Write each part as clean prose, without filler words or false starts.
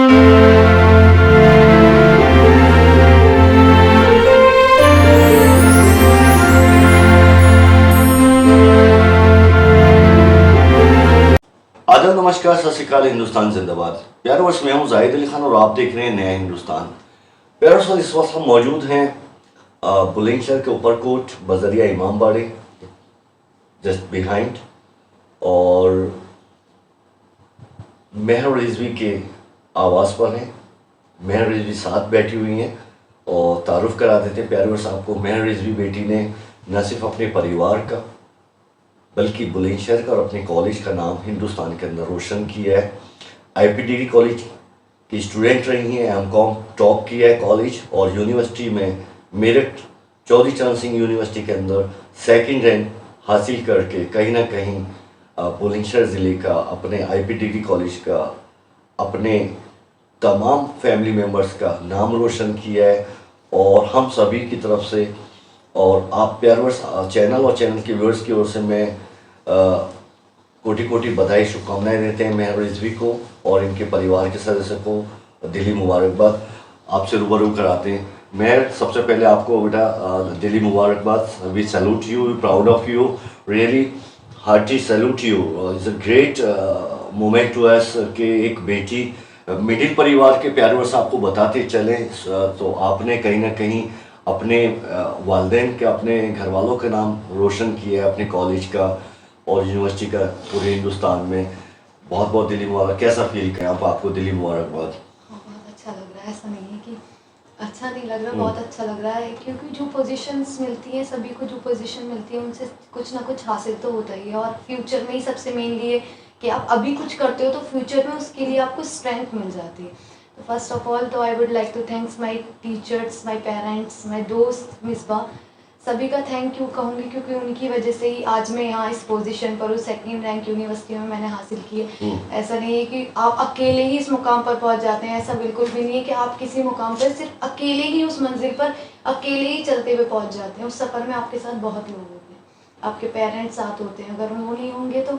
आदाब, नमस्कार, सत श्री अकाल, हिंदुस्तान जिंदाबाद। प्यारे वर्ष में हूँ जाहिद अली खान और आप देख रहे हैं नया हिंदुस्तान। प्यारे वर्ष इस वक्त हम मौजूद हैं बुलंदशहर के ऊपर कोट बजरिया इमाम बाड़े जस्ट बिहाइंड, और मेहर रिजवी के आवाज़ पर हैं। मेहर रिजवी साथ बैठी हुई हैं और तारुफ करा देते हैं प्यारे वर्ष आपको। मेहर रिजवी बेटी ने न सिर्फ अपने परिवार का बल्कि बुलंदशहर का और अपने कॉलेज का नाम हिंदुस्तान के अंदर रोशन किया है। IPDD कॉलेज की स्टूडेंट रही हैं, MCOM टॉप किया है कॉलेज, और यूनिवर्सिटी में मेरठ चौधरी चरण सिंह यूनिवर्सिटी के अंदर सेकंड रैंक हासिल करके कहीं ना कहीं बुलंदशहर ज़िले का, अपने IPDD कॉलेज का, अपने तमाम फैमिली मेम्बर्स का नाम रोशन किया है। और हम सभी की तरफ से और आप प्यारवर्स चैनल और चैनल के व्यूअर्स की ओर से मैं कोटि कोटि बधाई शुभकामनाएं देते हैं मेहर रिजवी को और इनके परिवार के सदस्य को। दिली मुबारकबाद। आपसे रूबरू कराते हैं। मेहर, सबसे पहले आपको बेटा दिली मुबारकबाद। We salute you, we proud of you, really hearty salute you. It's a great moment to us कि एक बेटी मिडिल परिवार के प्यारवर्स आपको बताते चलें तो आपने कहीं ना कहीं अपने वालिदैन के, अपने घर वालों का नाम रोशन किया है, अपने कॉलेज का और यूनिवर्सिटी का पूरे हिंदुस्तान में। बहुत बहुत दिली मुबारक। कैसा फील करें आप, आपको दिली मुबारकबाद। बहुत अच्छा लग रहा है, ऐसा नहीं है कि अच्छा नहीं लग रहा, बहुत अच्छा लग रहा है, क्योंकि जो पोजीशंस मिलती हैं सभी को, जो पोजीशन मिलती है उनसे कुछ ना कुछ हासिल तो होता ही है। और फ्यूचर में ही सबसे मेनली है कि आप अभी कुछ करते हो तो फ्यूचर में उसके लिए आपको स्ट्रेंथ मिल जाती है। तो फर्स्ट ऑफ ऑल तो I would like to thanks my teachers, my parents, my दोस्त मिसबा, सभी का थैंक यू कहूँगी, क्योंकि उनकी वजह से ही आज मैं यहाँ इस पोजीशन पर हूँ। सेकंड रैंक यूनिवर्सिटी में मैंने हासिल की है। ऐसा नहीं है कि आप अकेले ही इस मुकाम पर पहुँच जाते हैं, ऐसा बिल्कुल भी नहीं है कि आप किसी मुकाम पर सिर्फ अकेले ही उस मंजिल पर अकेले ही चलते हुए पहुँच जाते हैं। उस सफ़र में आपके साथ बहुत लोग होते हैं, आपके पेरेंट्स साथ होते हैं। अगर वो नहीं होंगे तो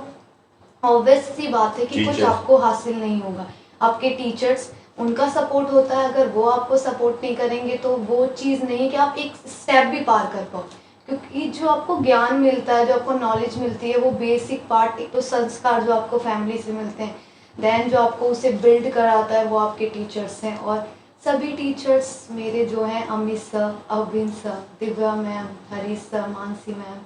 ऑब्वियस सी बात है कि कुछ आपको हासिल नहीं होगा। आपके टीचर्स, उनका सपोर्ट होता है, अगर वो आपको सपोर्ट नहीं करेंगे तो वो चीज़ नहीं है कि आप एक स्टेप भी पार कर पाओ। क्योंकि जो आपको ज्ञान मिलता है, जो आपको नॉलेज मिलती है, वो बेसिक पार्ट, एक तो संस्कार जो आपको फैमिली से मिलते हैं, देन जो आपको उसे बिल्ड कराता है वो आपके टीचर्स हैं। और सभी टीचर्स मेरे जो हैं, Amit sir, Avin sir, Divya ma'am, Harish sir, Mansi ma'am,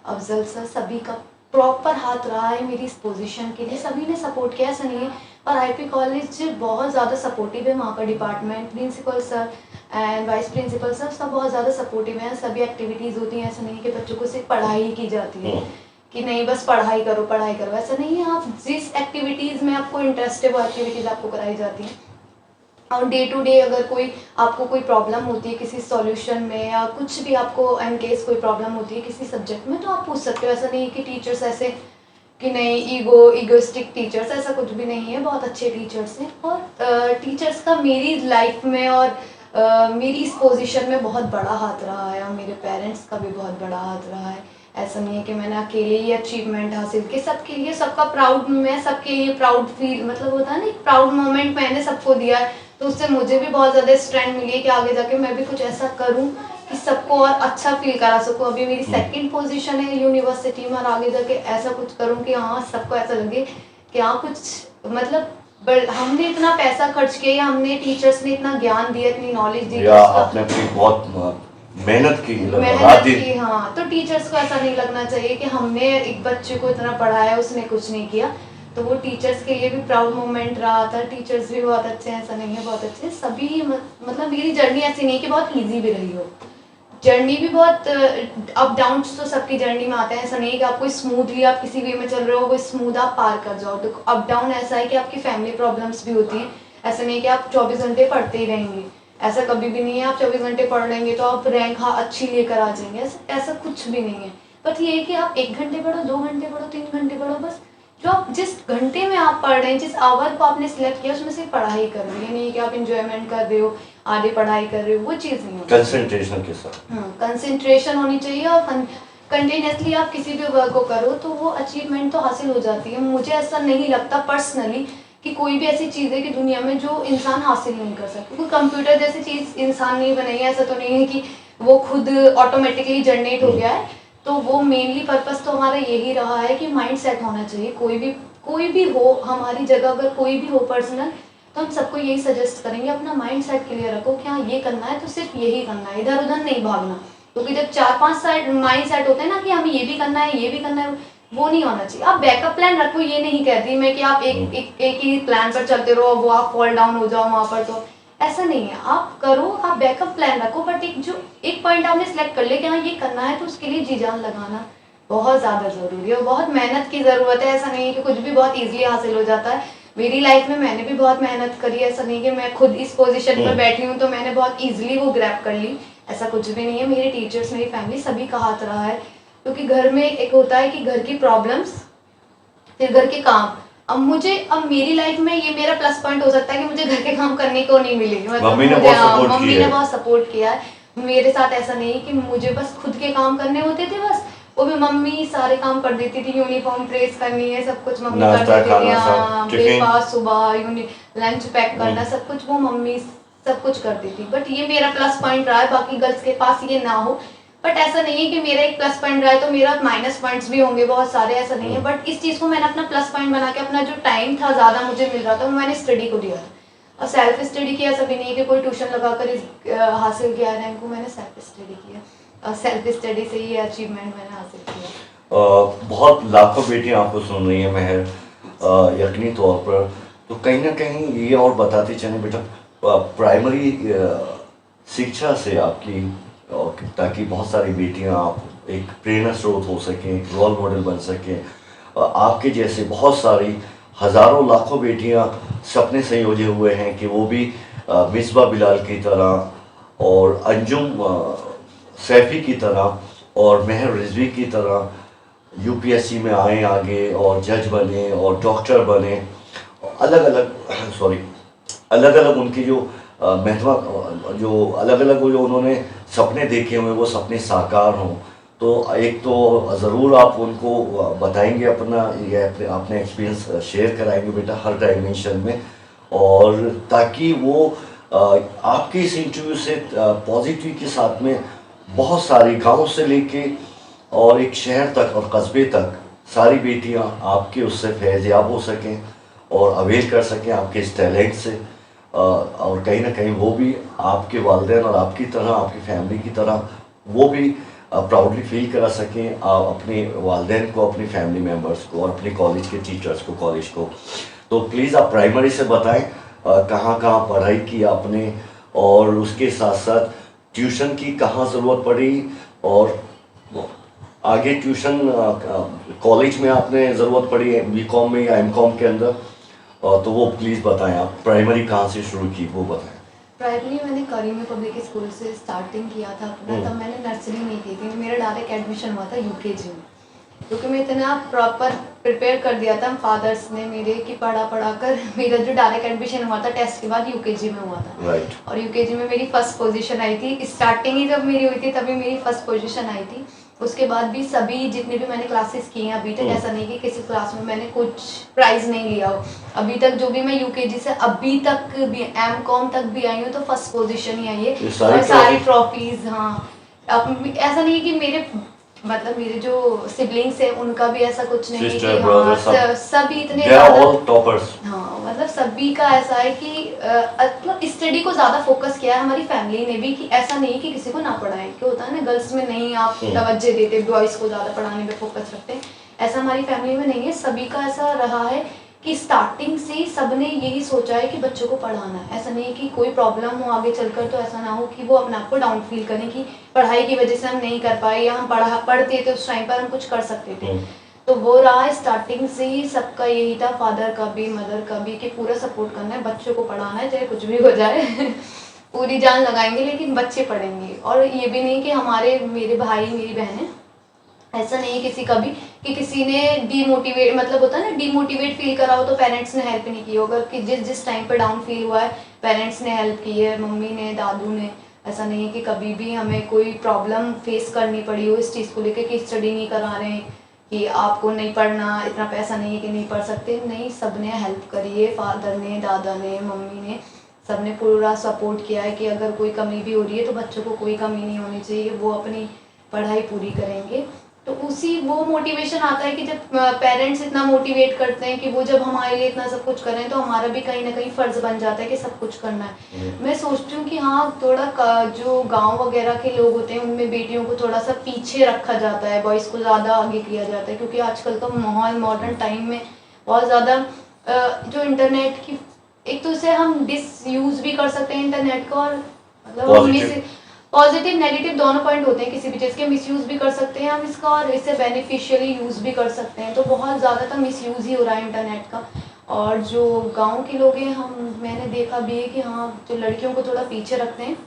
Afzal sir, सभी का प्रॉपर हाथ रहा है मेरी इस पोजीशन के लिए। सभी ने सपोर्ट किया, ऐसा नहीं है। और IP कॉलेज बहुत ज़्यादा सपोर्टिव है, वहाँ का department, principal sir and vice principal sir सब बहुत ज़्यादा सपोर्टिव हैं। सभी एक्टिविटीज़ होती हैं, ऐसा नहीं है कि बच्चों को सिर्फ पढ़ाई की जाती है कि नहीं बस पढ़ाई करो पढ़ाई करो, ऐसा नहीं है। आप जिस एक्टिविटीज़ में आपको इंटरेस्ट है वो एक्टिविटीज़ आपको कराई जाती हैं। और डे टू डे अगर आपको कोई प्रॉब्लम होती है किसी सॉल्यूशन में, या कुछ भी आपको इन केस कोई प्रॉब्लम होती है किसी सब्जेक्ट में, तो आप पूछ सकते हो। ऐसा नहीं है कि टीचर्स ऐसे कि नहीं ईगोइस्टिक टीचर्स, ऐसा कुछ भी नहीं है। बहुत अच्छे टीचर्स हैं। और टीचर्स का मेरी लाइफ में और मेरी इस पोजीशन में बहुत बड़ा हाथ रहा है, और मेरे पेरेंट्स का भी बहुत बड़ा हाथ रहा है। ऐसा नहीं है कि मैंने अकेले ही अचीवमेंट हासिल की, सबके लिए, सबका प्राउड, मैं सबके लिए प्राउड फील, मतलब होता है ना, एक प्राउड मोमेंट मैंने सबको दिया है। तो उससे मुझे भी बहुत ज़्यादा स्ट्रेंथ मिली है कि आगे जाके मैं भी कुछ ऐसा करूं कि सबको और अच्छा फील करा सकूं। अभी मेरी सेकंड पोजीशन है यूनिवर्सिटी में, और आगे जाके ऐसा कुछ करूं कि हाँ सबको ऐसा लगे कि हाँ कुछ, मतलब हमने इतना पैसा खर्च किया, या हमने टीचर्स ने इतना ज्ञान दिया, इतनी नॉलेज दी, आपने बहुत मेहनत की। हाँ, तो टीचर्स को ऐसा नहीं लगना चाहिए कि हमने एक बच्चे को इतना पढ़ाया उसने कुछ नहीं किया। तो वो टीचर्स के लिए भी प्राउड मोमेंट रहा था। टीचर्स भी बहुत अच्छे हैं, ऐसा नहीं है, बहुत अच्छे सभी। मतलब मेरी जर्नी ऐसी नहीं कि बहुत ईजी भी रही हो, जर्नी भी बहुत अप डाउन तो सबकी जर्नी में आते हैं। ऐसा नहीं है कि आपको स्मूथली आप किसी वे में चल रहे हो वो स्मूथ आप पार कर जाओ। तो अप डाउन ऐसा है कि आपकी फैमिली प्रॉब्लम्स भी होती हैं। ऐसा नहीं है कि आप 24 घंटे पढ़ते ही रहेंगे, ऐसा कभी भी नहीं है। आप 24 घंटे पढ़ लेंगे तो आप रैंक अच्छी लेकर आ जाएंगे, ऐसा कुछ भी नहीं है। बट ये है कि आप 1 घंटे पढ़ो, 2 घंटे पढ़ो, 3 घंटे पढ़ो, बस जो आप जिस घंटे में आप पढ़ रहे हैं, जिस आवर को आपने सिलेक्ट किया उसमें से पढ़ाई कर रहे हैं। नहीं कि आप इंजॉयमेंट कर रहे हो, आगे पढ़ाई कर रहे हो, वो चीज़ नहीं होती। कंसंट्रेशन के साथ कंसंट्रेशन होनी चाहिए, और कंटिन्यूसली आप किसी भी वर्क को करो तो वो अचीवमेंट तो हासिल हो जाती है। मुझे ऐसा नहीं लगता पर्सनली कि कोई भी ऐसी चीज़ है कि दुनिया में जो इंसान हासिल नहीं कर सकता। कोई कंप्यूटर जैसी चीज़ इंसान नहीं बनाई है, ऐसा तो नहीं है कि वो खुद ऑटोमेटिकली जनरेट हो गया है। तो वो मेनली पर्पस तो हमारा यही रहा है कि माइंड सेट होना चाहिए। कोई भी हो हमारी जगह, अगर कोई भी हो पर्सनल, तो हम सबको यही सजेस्ट करेंगे अपना माइंड सेट क्लियर रखो कि हाँ ये करना है तो सिर्फ यही करना है, इधर उधर नहीं भागना। क्योंकि जब 4-5 साइड माइंड सेट होते हैं ना कि हमें ये भी करना है, ये भी करना है, वो नहीं होना चाहिए। आप बैकअप प्लान रखो, ये नहीं कहती मैं कि आप एक ही प्लान पर चलते रहो, वो आप फॉल डाउन हो जाओ वहाँ पर, तो ऐसा नहीं है। आप करो, आप बैकअप प्लान रखो, बट एक पॉइंट आपने सिलेक्ट कर लिया कि हाँ ये करना है, तो उसके लिए जी जान लगाना बहुत ज़्यादा ज़रूरी है और बहुत मेहनत की ज़रूरत है। ऐसा नहीं है कि कुछ भी बहुत ईजिली हासिल हो जाता है। मेरी लाइफ में मैंने भी बहुत मेहनत करी है, ऐसा नहीं कि मैं खुद इस पोजीशन पर बैठी हूँ तो मैंने बहुत ईजिली वो ग्रैब कर ली, ऐसा कुछ भी नहीं है। मेरे टीचर्स, मेरी फैमिली सभी का हाथ रहा है, क्योंकि घर में एक होता है कि घर की प्रॉब्लम्स, फिर घर के काम। अब मेरी लाइफ में ये मेरा प्लस पॉइंट हो सकता है कि मुझे घर के काम करने को नहीं मिले, मतलब मम्मी ने मम्मी ने बहुत सपोर्ट किया है मेरे साथ। ऐसा नहीं कि मुझे बस खुद के काम करने होते थे, बस वो भी मम्मी सारे काम कर देती थी। यूनिफॉर्म प्रेस करनी है, सब कुछ मम्मी कर देती थी। हाँ, ब्रेकफास्ट सुबह, लंच पैक करना, सब कुछ वो मम्मी सब कुछ करती थी। बट ये मेरा प्लस पॉइंट रहा है, बाकी गर्ल्स के पास ये ना हो। बट ऐसा नहीं है कि मेरा एक प्लस पॉइंट रहा है तो मेरा माइनस पॉइंट्स भी होंगे बहुत सारे, ऐसा नहीं है। बट इस चीज़ को मैंने अपना प्लस पॉइंट बना के, अपना जो टाइम था ज़्यादा मुझे मिल रहा था, वो मैंने स्टडी को दिया और सेल्फ स्टडी किया। सभी नहीं कि कोई ट्यूशन लगाकर हासिल किया रैंक को, मैंने सेल्फ स्टडी किया और सेल्फ स्टडी से ये अचीवमेंट मैंने हासिल किया। बहुत लाखों बेटियां आपको सुन रही हैं महर, यकीनी तौर पर। तो कहीं ना कहीं ये और बताते चलें बेटा, प्राइमरी शिक्षा से आपकी, ताकि बहुत सारी बेटियां आप एक प्रेरणा स्रोत हो सकें, रोल मॉडल बन सकें। आपके जैसे बहुत सारी हज़ारों लाखों बेटियां सपने संयोजे हुए हैं कि वो भी मिसबा बिलाल की तरह और अंजुम सैफी की तरह और महर रिजवी की तरह यूपीएससी में आए आगे और जज बने और डॉक्टर बने। अलग अलग उनकी जो महत्वा, जो अलग अलग जो उन्होंने सपने देखे हुए, वो सपने साकार हों। तो एक तो ज़रूर आप उनको बताएंगे अपना, ये अपने एक्सपीरियंस शेयर कराएंगे बेटा हर डायमेंशन में, और ताकि वो आपके इस इंटरव्यू से पॉजिटिव के साथ में बहुत सारी गांव से लेके और एक शहर तक और कस्बे तक सारी बेटियां आपके उससे फैज़याब हो सकें और अवेल कर सकें आपके इस टैलेंट से। और कहीं ना कहीं वो भी आपके वालिदैन और आपकी तरह, आपकी फैमिली की तरह, वो भी प्राउडली फील करा सकें अपने वालिदैन को, अपनी फैमिली मेम्बर्स को और अपने कॉलेज के टीचर्स को, कॉलेज को। तो प्लीज़ आप प्राइमरी से बताएं कहाँ कहाँ पढ़ाई की आपने, और उसके साथ साथ ट्यूशन की कहाँ ज़रूरत पड़ी, और आगे ट्यूशन कॉलेज में आपने ज़रूरत पड़ी बीकॉम में या एमकॉम के अंदर, तो वो प्लीज़ बताएं। आप प्राइमरी कहाँ से शुरू की वो बताएं। प्राइमरी मैंने करीमी पब्लिक स्कूल से स्टार्टिंग किया था अपना। तब मैंने नर्सरी नहीं की थी, मेरा डायरेक्ट एडमिशन हुआ था यूकेजी में, क्योंकि मैं इतना प्रॉपर प्रिपेयर कर दिया था फादर्स ने मेरे कि पढ़ा कर मेरा जो डायरेक्ट एडमिशन हुआ था टेस्ट के बाद यूकेजी में हुआ था। राइट। और यूकेजी में मेरी फर्स्ट पोजीशन आई थी। स्टार्टिंग ही जब मेरी हुई थी तभी मेरी फर्स्ट पोजीशन आई थी। उसके बाद भी सभी जितने भी मैंने क्लासेस किए हैं अभी तक, ऐसा नहीं कि किसी क्लास में मैंने कुछ प्राइज़ नहीं लिया हो। अभी तक जो भी मैं यूकेजी से अभी तक भी एमकॉम तक भी आई हूँ तो फर्स्ट पोजीशन ही आई है। और सारी ट्रॉफीज, हाँ। अब ऐसा नहीं है कि मेरे जो सिबलिंग्स हैं उनका भी ऐसा कुछ नहीं है कि हाँ सभी इतने टॉपर्स, हाँ, मतलब सभी का ऐसा है कि मतलब स्टडी को ज़्यादा फोकस किया है हमारी फैमिली ने भी, कि ऐसा नहीं कि किसी को ना पढ़ाएं। क्यों होता है ना, गर्ल्स में नहीं आप तवज्जो देते, बॉयज़ को ज़्यादा पढ़ाने पे फोकस रखते हैं, ऐसा हमारी फैमिली में नहीं है। सभी का ऐसा रहा है कि स्टार्टिंग से ही सबने यही सोचा है कि बच्चों को पढ़ाना है। ऐसा नहीं है कि कोई प्रॉब्लम हो आगे चलकर तो ऐसा ना हो कि वो अपने आप को डाउन फील करें कि पढ़ाई की वजह से हम नहीं कर पाए, या हम पढ़ते थे उस टाइम पर हम कुछ कर सकते थे। तो वो रहा स्टार्टिंग से ही सबका यही था, फादर का भी मदर का भी, कि पूरा सपोर्ट करना है, बच्चों को पढ़ाना है, चाहे कुछ भी हो जाए पूरी जान लगाएंगे लेकिन बच्चे पढ़ेंगे। और ये भी नहीं कि मेरे भाई मेरी बहनें, ऐसा नहीं है किसी का भी कि किसी ने डीमोटिवेट, मतलब होता है ना डीमोटिवेट फील करा हो तो पेरेंट्स ने हेल्प नहीं की हो। अगर कि जिस टाइम पर डाउन फील हुआ है पेरेंट्स ने हेल्प की है, मम्मी ने, दादू ने। ऐसा नहीं है कि कभी भी हमें कोई प्रॉब्लम फेस करनी पड़ी हो इस चीज़ को लेकर कि स्टडी नहीं करा रहे हैं कि आपको नहीं पढ़ना, इतना पैसा नहीं है कि नहीं पढ़ सकते, नहीं, सबने हेल्प करी है, फादर ने, दादा ने, मम्मी ने, सबने पूरा सपोर्ट किया है कि अगर कोई कमी भी हो रही है तो बच्चों को कोई कमी नहीं होनी चाहिए, वो अपनी पढ़ाई पूरी करेंगे। तो उसी वो मोटिवेशन आता है कि जब पेरेंट्स इतना मोटिवेट करते हैं कि वो जब हमारे लिए इतना सब कुछ करें तो हमारा भी कहीं ना कहीं फ़र्ज़ बन जाता है कि सब कुछ करना है। मैं सोचती हूँ कि हाँ, थोड़ा जो गांव वगैरह के लोग होते हैं उनमें बेटियों को थोड़ा सा पीछे रखा जाता है, बॉयज़ को ज़्यादा आगे किया जाता है, क्योंकि आजकल का माहौल मॉडर्न टाइम में बहुत ज़्यादा जो इंटरनेट की, एक तो इसे हम डिसयूज़ भी कर सकते हैं इंटरनेट का, और मतलब हम पॉजिटिव पॉजिटिव नेगेटिव दोनों पॉइंट होते हैं किसी भी चीज़ के, मिसयूज़ भी कर सकते हैं हम इसका और इसे बेनिफिशियली यूज़ भी कर सकते हैं। तो बहुत ज़्यादातर मिसयूज़ ही हो रहा है इंटरनेट का। और जो गांव के लोग हैं, मैंने देखा भी है कि हाँ, जो लड़कियों को थोड़ा पीछे रखते हैं।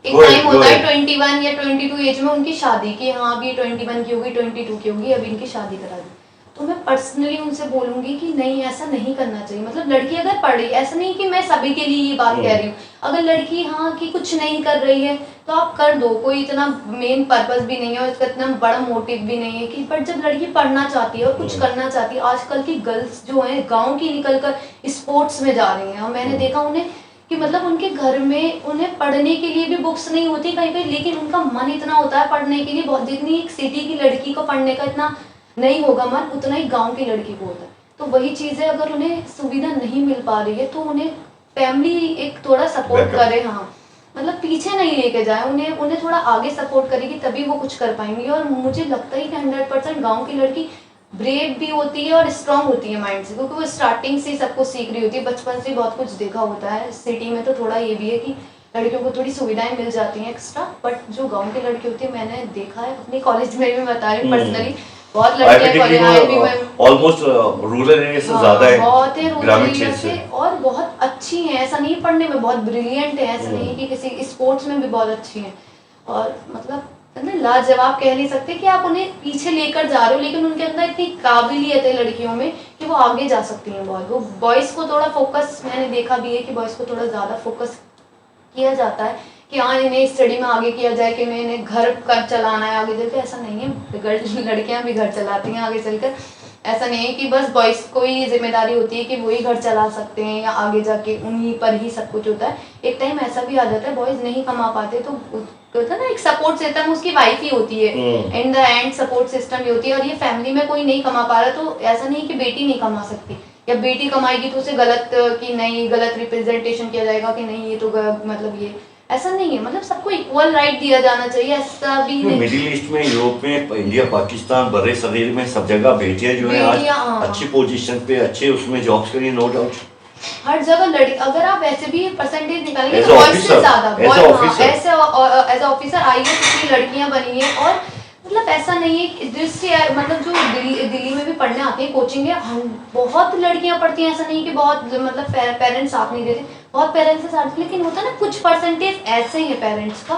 एक टाइम होता है 21 या 22 एज में उनकी शादी की, हाँ अभी 21 की होगी, 22 की होगी, अभी इनकी शादी करा दी। तो मैं पर्सनली उनसे बोलूंगी कि नहीं, ऐसा नहीं करना चाहिए। मतलब लड़की अगर पढ़ रही, ऐसा नहीं कि मैं सभी के लिए ये बात कह रही हूँ, अगर लड़की हाँ कि कुछ नहीं कर रही है तो आप कर दो, कोई इतना मेन पर्पस भी नहीं है और इसका इतना बड़ा मोटिव भी नहीं है कि, पर जब लड़की पढ़ना चाहती है और कुछ करना चाहती है, आजकल की गर्ल्स जो हैं गाँव की निकल कर स्पोर्ट्स में जा रही हैं, और मैंने देखा उन्हें कि मतलब उनके घर में उन्हें पढ़ने के लिए भी बुक्स नहीं होती कहीं पे, लेकिन उनका मन इतना होता है पढ़ने के लिए, बहुत, जितनी एक सिटी की लड़की को पढ़ने का इतना नहीं होगा मन, उतना ही गांव की लड़की को होता है। तो वही चीज़ें अगर उन्हें सुविधा नहीं मिल पा रही है तो उन्हें फैमिली एक थोड़ा सपोर्ट करे, हाँ, मतलब पीछे नहीं लेके जाए, उन्हें उन्हें थोड़ा आगे सपोर्ट करेगी तभी वो कुछ कर पाएंगी। और मुझे लगता है कि 100% गाँव की लड़की ब्रेव भी होती है और स्ट्रांग होती है माइंड से, क्योंकि वो स्टार्टिंग से सब कुछ सीख रही होती है, बचपन से बहुत कुछ देखा होता है। सिटी में तो थोड़ा ये भी है कि लड़कियों को थोड़ी सुविधाएं मिल जाती हैं एक्स्ट्रा, बट जो गांव की लड़की होती है, मैंने देखा है अपने कॉलेज में भी, बता रही हूँ पर्सनली, बहुत लड़कियां ऑलमोस्ट रूरल एरिया से ज्यादा है, बहुत है रूरल ग्रामीण एरिया क्षेत्र से, और बहुत अच्छी हैं, ऐसा नहीं, पढ़ने में बहुत ब्रिलियंट है, ऐसा नहीं कि किसी स्पोर्ट्स में भी बहुत अच्छी हैं। और मतलब लाजवाब कह नहीं सकते कि आप उन्हें पीछे लेकर जा रहे हो, लेकिन उनके अंदर इतनी काबिलियत है लड़कियों में कि वो आगे जा सकती हैं बहुत। वो बॉयज़ को थोड़ा फोकस, मैंने देखा भी है कि बॉयज़ को थोड़ा ज़्यादा फोकस किया जाता है कि हाँ इन्हें स्टडी में आगे किया जाए, कि इन्हें घर का चलाना है आगे चलकर, ऐसा नहीं है, लड़कियां भी घर चलाती हैं आगे चलकर। ऐसा नहीं है कि बस बॉयज़ को ही जिम्मेदारी होती है कि वही घर चला सकते हैं या आगे जाके उन्हीं पर ही सब कुछ होता है। एक टाइम ऐसा भी आ जाता है बॉयज़ नहीं कमा पाते तो होता है ना, एक सपोर्ट सिस्टम उसकी वाइफ ही होती है, in the end support system ही होती है। और ये फैमिली में कोई नहीं कमा पा रहा तो ऐसा नहीं कि बेटी नहीं कमा सकती, या बेटी कमाएगी तो उसे गलत, कि नहीं, गलत रिप्रेजेंटेशन किया जाएगा कि नहीं ये तो मतलब ये ऐसा नहीं है, मतलब सबको इक्वल राइट दिया जाना चाहिए, ऐसा भी नहीं। मिडिल ईस्ट में, यूरोप में, इंडिया, पाकिस्तान, बड़े शरीर में सब जगह बेटियां जो है आज अच्छी पोजीशन पे, अच्छे उसमें जॉब्स करिए, नो डाउट। हर जगह लड़की, अगर आप ऐसे भी परसेंटेज निकालेंगे तो बॉयज से ज्यादा एज ऑफिसर आईएएस कितनी लड़कियां बनी है। और मतलब ऐसा नहीं है जिससे, मतलब जो दिल्ली में भी पढ़ने आते हैं कोचिंग है, बहुत लड़कियां पढ़ती हैं, ऐसा नहीं कि बहुत, मतलब पेरेंट्स साथ नहीं देते, बहुत पेरेंट्स के साथ, लेकिन होता है ना कुछ परसेंटेज ऐसे ही है पेरेंट्स का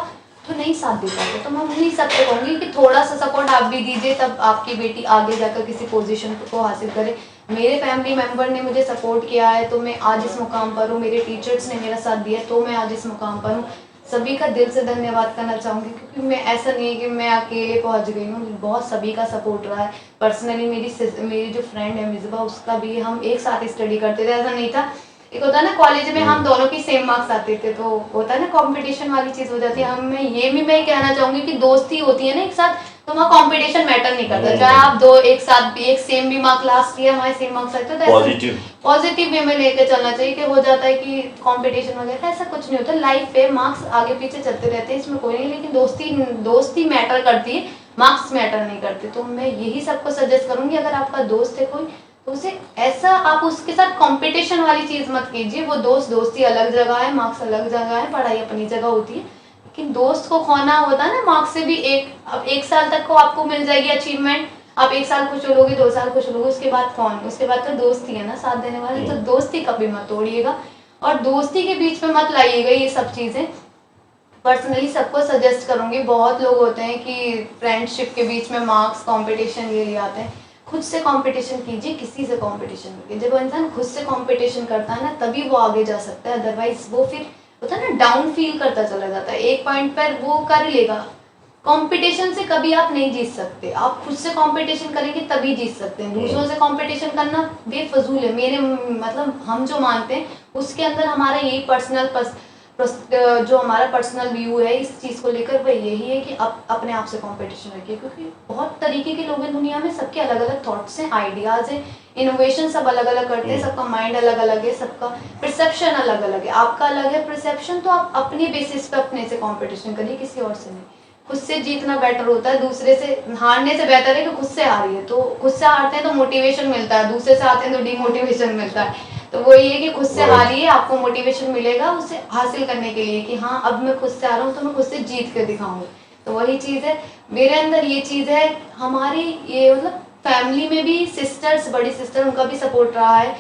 तो नहीं साथ दे पाते। तो मैं उन्हीं सबसे कहूँगी कि थोड़ा सा सपोर्ट आप भी दीजिए, तब आपकी बेटी आगे जाकर किसी पोजीशन को हासिल करे। मेरे फैमिली मेंबर ने मुझे सपोर्ट किया है तो मैं आज इस मुकाम पर हूँ, मेरे टीचर्स ने मेरा साथ दिया तो मैं आज इस मुकाम पर हूँ। सभी का दिल से धन्यवाद करना चाहूँगी, क्योंकि मैं, ऐसा नहीं है कि मैं अकेले पहुँच गई हूँ, बहुत सभी का सपोर्ट रहा है। पर्सनली मेरी जो फ्रेंड है मिज़बा, उसका भी हम एक साथ स्टडी करते थे, ऐसा नहीं था, एक होता है ना कॉलेज में हम दोनों की सेम मार्क्स आते थे तो होता है ना कंपटीशन वाली चीज़ हो जाती है। हम मैं ये भी मैं कहना चाहूँगी कि दोस्ती होती है ना एक साथ, तो वहाँ कंपटीशन मैटर नहीं करता, चाहे आप दो एक साथ भी एक सेम भी मार्क लास्ट ईयर हमारे सेम मार्क्स आए तो पॉजिटिव वे में लेके चलना चाहिए। कि हो जाता है कि कंपटीशन वगैरह, ऐसा कुछ नहीं होता, लाइफ पे मार्क्स आगे पीछे चलते रहते हैं, इसमें कोई नहीं, लेकिन दोस्ती मैटर करती है, मार्क्स मैटर नहीं करते। तो मैं यही सबको सजेस्ट करूँगी, अगर आपका दोस्त है कोई तो उसे ऐसा, आप उसके साथ कंपटीशन वाली चीज़ मत कीजिए। वो दोस्ती अलग जगह है, मार्क्स अलग जगह है, पढ़ाई अपनी जगह होती है, लेकिन दोस्त को खोना होता है ना, मार्क्स से भी अब एक साल तक को आपको मिल जाएगी अचीवमेंट, आप एक साल खुश लोगे, 2 साल खुश लोगे, उसके बाद कौन, उसके बाद तो दोस्त ही है ना साथ देने वाले। तो दोस्ती कभी मत तोड़िएगा और दोस्ती के बीच में मत लाइएगा ये सब चीज़ें। पर्सनली सबको सजेस्ट करूँगी, बहुत लोग होते हैं कि फ्रेंडशिप के बीच में मार्क्स कंपटीशन ये ले आते हैं, खुद से कंपटीशन कीजिए, किसी से कंपटीशन कीजिए। जब वो इंसान खुद से कंपटीशन करता है ना तभी वो आगे जा सकता है, अदरवाइज वो फिर होता है ना डाउन फील करता चला जाता है, एक पॉइंट पर वो कर लेगा, कंपटीशन से कभी आप नहीं जीत सकते, आप खुद से कंपटीशन करेंगे तभी जीत सकते हैं। दूसरों से कंपटीशन करना बेफजूल है, मेरे मतलब हम जो मानते हैं उसके अंदर हमारा यही पर्सनल जो हमारा पर्सनल व्यू है इस चीज़ को लेकर वह यही है कि अपने आप से कंपटीशन रखिए, क्योंकि बहुत तरीके के लोग हैं दुनिया में, सबके अलग अलग थॉट्स हैं, आइडियाज़ हैं, इनोवेशन सब अलग अलग करते हैं, सबका माइंड अलग अलग है, सबका परसेप्शन अलग अलग है। आपका अलग है परसेप्शन, तो आप अपने बेसिस पे अपने से कंपटीशन करिए, किसी और से नहीं। खुद से जीतना बेटर होता है, दूसरे से हारने से बेहतर है कि खुद से हारिए। तो खुद से हारते हैं तो मोटिवेशन मिलता है, दूसरे से आते हैं तो डिमोटिवेशन मिलता है। तो वो ये है कि खुद से हारिए, आपको मोटिवेशन मिलेगा उसे हासिल करने के लिए कि हाँ अब मैं खुद से आ रहा हूँ तो मैं खुद से जीत कर दिखाऊंगी। तो वही चीज़ है, मेरे अंदर ये चीज़ है। हमारी ये मतलब फैमिली में भी सिस्टर्स, बड़ी सिस्टर, उनका भी सपोर्ट रहा है,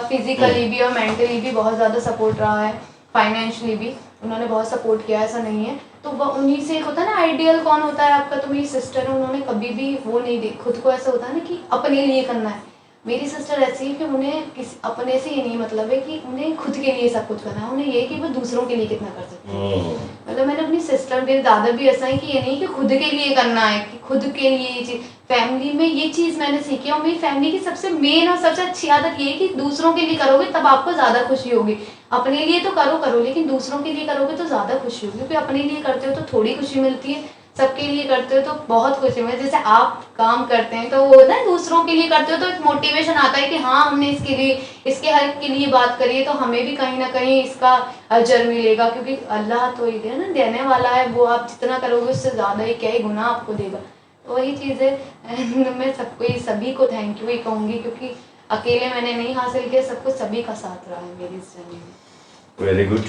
फिजिकली भी और मेंटली भी बहुत ज़्यादा सपोर्ट रहा है, फाइनेंशियली भी उन्होंने बहुत सपोर्ट किया, ऐसा नहीं है। तो वह उन्हीं से एक होता है ना, आइडियल कौन होता है आपका, तो मेरी सिस्टर है, उन्होंने कभी भी वो नहीं देख, खुद को ऐसा होता है ना कि अपने लिए करना है। मेरी सिस्टर ऐसी है कि उन्हें किसी अपने से ये नहीं मतलब है कि उन्हें खुद के लिए सब कुछ करना है, उन्हें ये कि वो दूसरों के लिए कितना कर सकते हैं। मतलब मैंने अपनी सिस्टर, मेरे दादा भी ऐसा है कि ये नहीं कि खुद के लिए करना है, कि खुद के लिए ये चीज़, फैमिली में ये चीज़ मैंने सीखी। और मेरी फैमिली की सबसे मेन और सबसे अच्छी आदत ये है कि दूसरों के लिए करोगे तब आपको ज़्यादा खुशी होगी। अपने लिए तो करो लेकिन दूसरों के लिए करोगे तो ज़्यादा खुशी होगी, क्योंकि अपने लिए करते हो तो थोड़ी खुशी मिलती है, सबके लिए करते हो तो बहुत खुशी मिलती है। जैसे आप काम करते हैं तो वो ना दूसरों के लिए करते हो तो एक मोटिवेशन आता है कि हाँ हमने इसके लिए, इसके हक के लिए बात करी है तो हमें भी कहीं ना कहीं इसका अजर मिलेगा, क्योंकि अल्लाह तो ये है ना देने वाला है, वो आप जितना करोगे उससे ज़्यादा ही क्या ही गुना आपको देगा। तो वही चीज़ है। मैं सबको सभी को थैंक यू ही कहूँगी, क्योंकि अकेले मैंने नहीं हासिल किया, सबको सभी का साथ रहा है मेरी इस जर्नी में। Very good.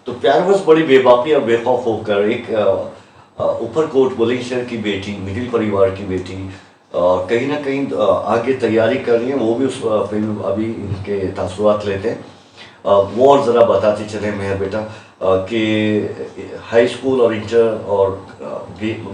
तो प्यार बस बड़ी बेबाकी और बेखौफ होकर एक ऊपरकोट बुलंदशहर की बेटी, मिडिल परिवार की बेटी, कहीं ना कहीं आगे तैयारी कर रही है, वो भी उस फिल्म अभी इनके तासुरात लेते हैं। वो और ज़रा बताते चले मेहर बेटा कि हाई स्कूल और इंटर और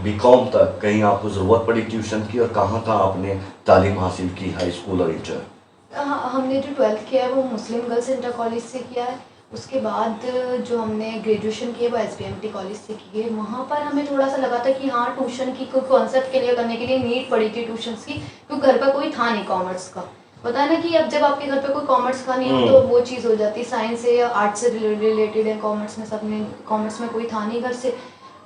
बीकॉम तक कहीं आपको ज़रूरत पड़ी ट्यूशन की, और कहाँ कहाँ आपने तालीम हासिल की हाई स्कूल और इंटर? हमने जो 12th किया है वो मुस्लिम गर्ल्स इंटर कॉलेज से किया है। उसके बाद जो हमने ग्रेजुएशन की है वो SBMT कॉलेज से की है। वहाँ पर हमें थोड़ा सा लगा था कि हाँ ट्यूशन की कोई कॉन्सेप्ट क्लियर करने के लिए नीड पड़ी थी ट्यूशन्स की, क्योंकि घर पर कोई था नहीं कॉमर्स का। पता है ना कि अब जब आपके घर पे कोई कॉमर्स का नहीं हो तो वो चीज़ हो जाती है, साइंस से या आर्ट्स से रिलेटेड है, कॉमर्स में सब में, कॉमर्स में कोई था नहीं घर से,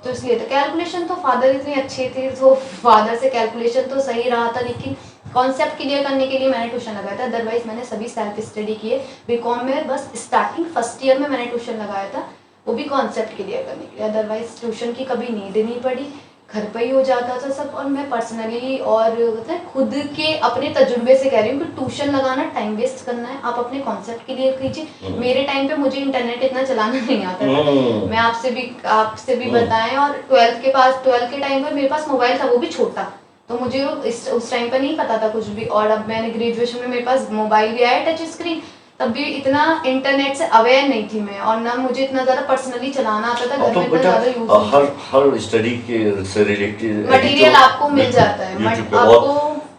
तो इसलिए तो कैलकुलेशन तो फादर इतने अच्छे थे तो फादर से कैलकुलेशन तो सही रहा था, लेकिन कॉन्सेप्ट क्लियर करने के लिए मैंने ट्यूशन लगाया था। अदरवाइज मैंने सभी सेल्फ स्टडी किए। बीकॉम में बस स्टार्टिंग फर्स्ट ईयर में मैंने ट्यूशन लगाया था, वो भी कॉन्सेप्ट क्लियर करने के लिए। अदरवाइज ट्यूशन की कभी नीड नहीं पड़ी, घर पर ही हो जाता था सब। और मैं पर्सनली और मतलब खुद के अपने तजुर्बे से कह रही हूँ कि ट्यूशन लगाना टाइम वेस्ट करना है, आप अपने कॉन्सेप्ट क्लियर कीजिए। मेरे टाइम पे मुझे इंटरनेट इतना चलाना नहीं आता था, मैं आपसे भी बताएं। और 12th के टाइम पर मेरे पास मोबाइल था, वो भी छोटा, तो मुझे उस टाइम पर नहीं पता था कुछ भी। और अब मैंने ग्रेजुएशन में मेरे पास मोबाइल भी आया, टच स्क्रीन, तब भी इतना इंटरनेट से अवेयर नहीं थी मैं, और ना मुझे इतना ज़्यादा पर्सनली चलाना आता था, घर में इतना ज़्यादा यूज नहीं। हर स्टडी के से रिलेटेड मटेरियल आपको मिल जाता है,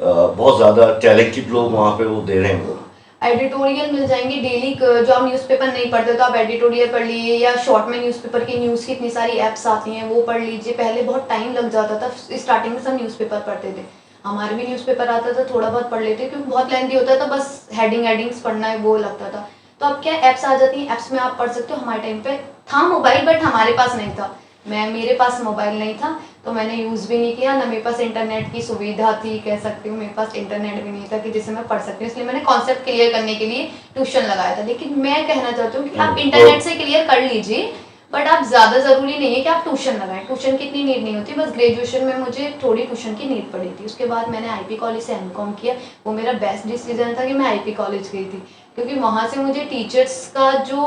बहुत ज़्यादा टैलेंटेड लोग वहाँ पे वो दे रहे हैं। एडिटोरियल मिल जाएंगे डेली, जो आप न्यूज़पेपर नहीं पढ़ते तो आप एडिटोरियल पढ़ लीजिए, या शॉर्ट में न्यूज़पेपर की न्यूज़ की इतनी सारी ऐप्स आती हैं वो पढ़ लीजिए। पहले बहुत टाइम लग जाता था, स्टार्टिंग में सब न्यूज़पेपर पढ़ते थे, हमारे भी न्यूज़पेपर आता था, थोड़ा बहुत पढ़ लेते क्योंकि बहुत लेंथी होता था, बस हेडिंग्स पढ़ना है वो लगता था। तो अब क्या ऐप्स आ जाती हैं, ऐप्स में आप पढ़ सकते हो। हमारे टाइम पे था मोबाइल, बट हमारे पास नहीं था, मेरे पास मोबाइल नहीं था, तो मैंने यूज़ भी नहीं किया, ना मेरे पास इंटरनेट की सुविधा थी, कह सकती हूँ मेरे पास इंटरनेट भी नहीं था कि जिससे मैं पढ़ सकती हूँ। इसलिए मैंने कॉन्सेप्ट क्लियर करने के लिए ट्यूशन लगाया था। लेकिन मैं कहना चाहती हूँ कि आप इंटरनेट से क्लियर कर लीजिए, बट आप ज़्यादा ज़रूरी नहीं है कि आप ट्यूशन लगाएं, ट्यूशन की इतनी नीड नहीं होती। बस ग्रेजुएशन में मुझे थोड़ी ट्यूशन की नीड पड़ी थी। उसके बाद मैंने IP कॉलेज से MCOM किया, वो मेरा बेस्ट डिसीजन था कि मैं IP कॉलेज गई थी, क्योंकि वहाँ से मुझे टीचर्स का जो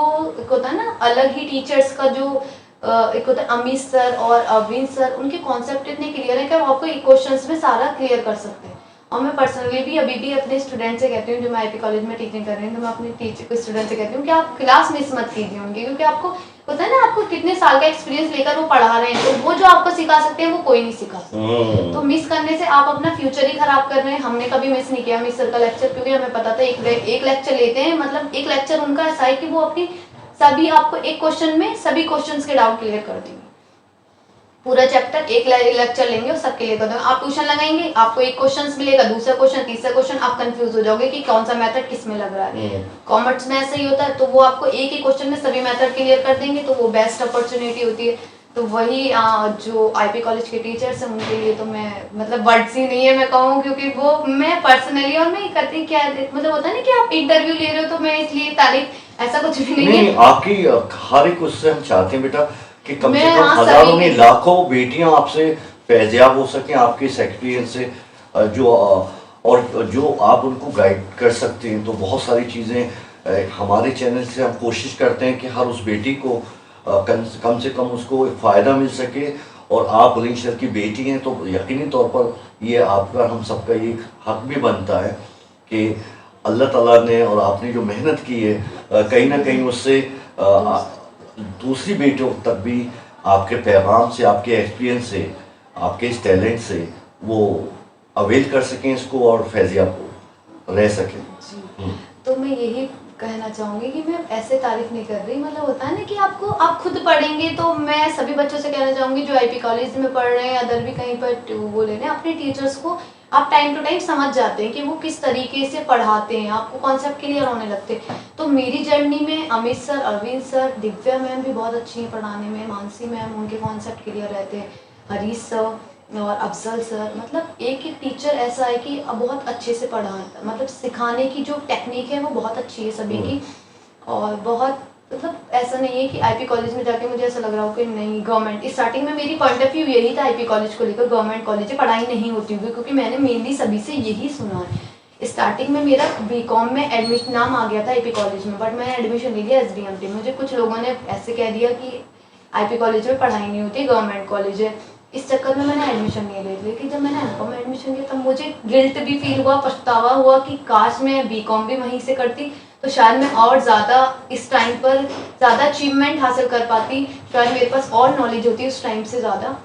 होता है ना, अलग ही टीचर्स का जो एक होता है अमित सर और अविन सर, उनके कॉन्सेप्ट इतने क्लियर है कि आप आपको क्वेश्चंस में सारा क्लियर कर सकते हैं। और मैं पर्सनली भी अभी भी अपने स्टूडेंट से कहती हूँ, जो मैं IP कॉलेज में टीचिंग कर रही हूँ, तो मैं अपने टीचर स्टूडेंट से कहती हूँ कि आप क्लास मिस मत कीजिए उनकी, क्योंकि आपको पता है ना, आपको कितने साल का एक्सपीरियंस लेकर वो पढ़ा रहे हैं, तो वो जो आपको सिखा सकते हैं वो कोई नहीं सिखा सकता। तो मिस करने से आप अपना फ्यूचर ही खराब कर रहे हैं। हमने कभी मिस नहीं किया मिस सर का लेक्चर, क्योंकि हमें पता था एक लेक्चर लेते हैं, मतलब एक लेक्चर उनका ऐसा है कि वो अपनी सभी आपको एक क्वेश्चन में सभी क्वेश्चंस के डाउट क्लियर कर देंगे। पूरा चैप्टर एक लेक्चर लेंगे और सबके लिए कर देंगे। आप ट्यूशन लगाएंगे, आपको एक क्वेश्चन मिलेगा, दूसरा क्वेश्चन, तीसरा क्वेश्चन, आप कंफ्यूज हो जाओगे कि कौन सा मेथड किस में लग रहा है। कॉमर्स में ऐसा ही होता है, तो वो आपको एक ही क्वेश्चन में सभी मेथड क्लियर कर देंगे, तो वो बेस्ट अपॉर्चुनिटी होती है। तो वही जो आईपी कॉलेज के टीचर्स हैं उनके लिए तो मैं मतलब वर्ड्स ही नहीं है मैं कहूँ, क्योंकि वो मैं पर्सनली और मैं करती क्या मतलब होता है ना कि आप इंटरव्यू ले रहे हो तो मैं इसलिए तारीफ ऐसा कुछ भी नहीं है। आपकी हर एक उससे हम चाहते हैं बेटा कि कम से मैं कम हाँ हजारों सभी नहीं लाखों बेटियां आपसे फैजियाब हो सकें आपके इस एक्सपीरियंस से, और जो आप उनको गाइड कर सकते हैं। तो बहुत सारी चीज़ें हमारे चैनल से हम कोशिश करते हैं कि हर उस बेटी को कम से कम उसको एक फ़ायदा मिल सके। और आप बुलंदशहर की बेटी हैं तो यकीनी तौर पर ये आपका हम सबका ये हक भी बनता है कि अल्लाह ताला ने और आपने जो मेहनत की है कहीं ना कहीं उससे दूसरी बेटियों तक भी आपके पैगाम से, आपके एक्सपीरियंस से, आपके इस टैलेंट से वो अवेल कर सकें इसको और फैजिया को रह सकें। जी। तो मैं यही कहना चाहूँगी कि मैं ऐसे तारीफ नहीं कर रही, मतलब होता है ना कि आपको आप खुद पढ़ेंगे। तो मैं सभी बच्चों से कहना चाहूँगी जो आईपी कॉलेज में पढ़ रहे हैं, अदर भी कहीं पर वो ले रहे हैं, अपने टीचर्स को आप टाइम टू टाइम समझ जाते हैं कि वो किस तरीके से पढ़ाते हैं, आपको कॉन्सेप्ट क्लियर होने लगते हैं। तो मेरी जर्नी में Amit sir, Arvind sir, Divya ma'am भी बहुत अच्छी हैं पढ़ाने में, मानसी मैम उनके कॉन्सेप्ट क्लियर रहते हैं, हरीश सर और अफजल सर, मतलब एक एक टीचर ऐसा है कि अब बहुत अच्छे से पढ़ाता, मतलब सिखाने की जो टेक्निक है वो बहुत अच्छी है सभी की। और बहुत मतलब ऐसा नहीं है कि आईपी कॉलेज में जाके मुझे ऐसा लग रहा हो कि नहीं गवर्नमेंट, स्टार्टिंग में मेरी पॉइंट ऑफ व्यू यही था आईपी कॉलेज को लेकर, गवर्नमेंट कॉलेज में पढ़ाई नहीं होती होगी, क्योंकि मैंने मेनली सभी से यही सुना है। स्टार्टिंग में मेरा बीकॉम में एडमिशन नाम आ गया था आईपी कॉलेज में, बट मैंने एडमिशन ले लिया एसडीएमटी में। मुझे कुछ लोगों ने ऐसे कह दिया कि आईपी कॉलेज में पढ़ाई नहीं होती, गवर्नमेंट कॉलेज है, इस चक्कर में मैंने एडमिशन नहीं ले लिया। लेकिन जब मैंने एमकॉम में एडमिशन लिया तब मुझे गिल्ट भी फील हुआ, पछतावा हुआ कि काश मैं बीकॉम भी वहीं से करती तो शायद मैं और ज़्यादा इस टाइम पर ज़्यादा अचीवमेंट हासिल कर पाती, शायद मेरे पास और नॉलेज होती उस टाइम से ज़्यादा।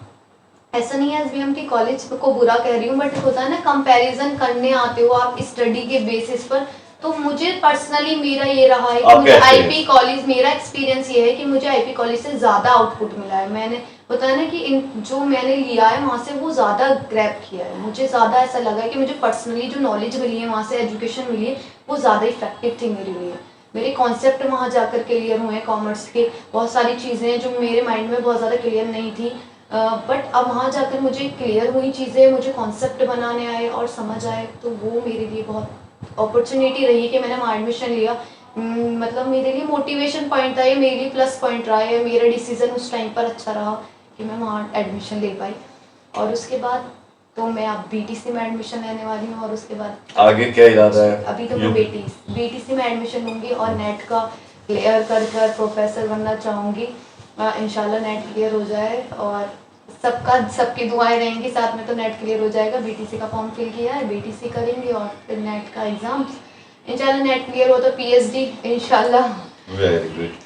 ऐसा नहीं है एसबीएमटी कॉलेज को बुरा कह रही हूँ, बट होता है ना कंपैरिजन करने आते हो आप स्टडी के बेसिस पर। तो मुझे पर्सनली मेरा ये रहा है कि मुझे आईपी कॉलेज, मेरा एक्सपीरियंस ये है कि मुझे आईपी कॉलेज से ज़्यादा आउटपुट मिला है। मैंने होता है ना कि इन जो मैंने लिया है वहाँ से वो ज़्यादा ग्रैब किया है, मुझे ज़्यादा ऐसा लगा है कि मुझे पर्सनली जो नॉलेज मिली है वहाँ से, एजुकेशन मिली है, वो ज़्यादा इफेक्टिव थी मेरे लिए। मेरे कॉन्सेप्ट वहाँ जाकर क्लियर हुए हैं, कॉमर्स के बहुत सारी चीज़ें जो मेरे माइंड में बहुत ज़्यादा क्लियर नहीं थी, बट अब वहाँ जाकर मुझे क्लियर हुई चीज़ें, मुझे कॉन्सेप्ट बनाने आए और समझ आए। तो वो मेरे लिए बहुत अपॉर्चुनिटी रही कि मैंने वहाँ एडमिशन लिया। मतलब मेरे लिए मोटिवेशन पॉइंट था ये, मेरे लिए प्लस पॉइंट रहा है, मेरा डिसीजन उस टाइम पर अच्छा रहा कि मैं वहाँ एडमिशन ले पाई। और उसके बाद तो मैं अब बीटीसी में एडमिशन लेने वाली हूँ, और उसके बाद आगे क्या इरादा है? अभी तो मैं बीटीसी में एडमिशन लूँगी और नेट का क्लियर कर प्रोफेसर बनना चाहूँगी। इंशाल्लाह नेट क्लियर हो जाए और सबकी दुआएं रहेंगी साथ में, तो नेट क्लियर हो जाएगा। बीटीसी का फॉर्म फिल किया है, बीटीसी करेंगे और फिर नेट का एग्ज़ाम इंशाल्लाह नेट क्लियर हो तो पीएचडी इंशाल्लाह। Very good.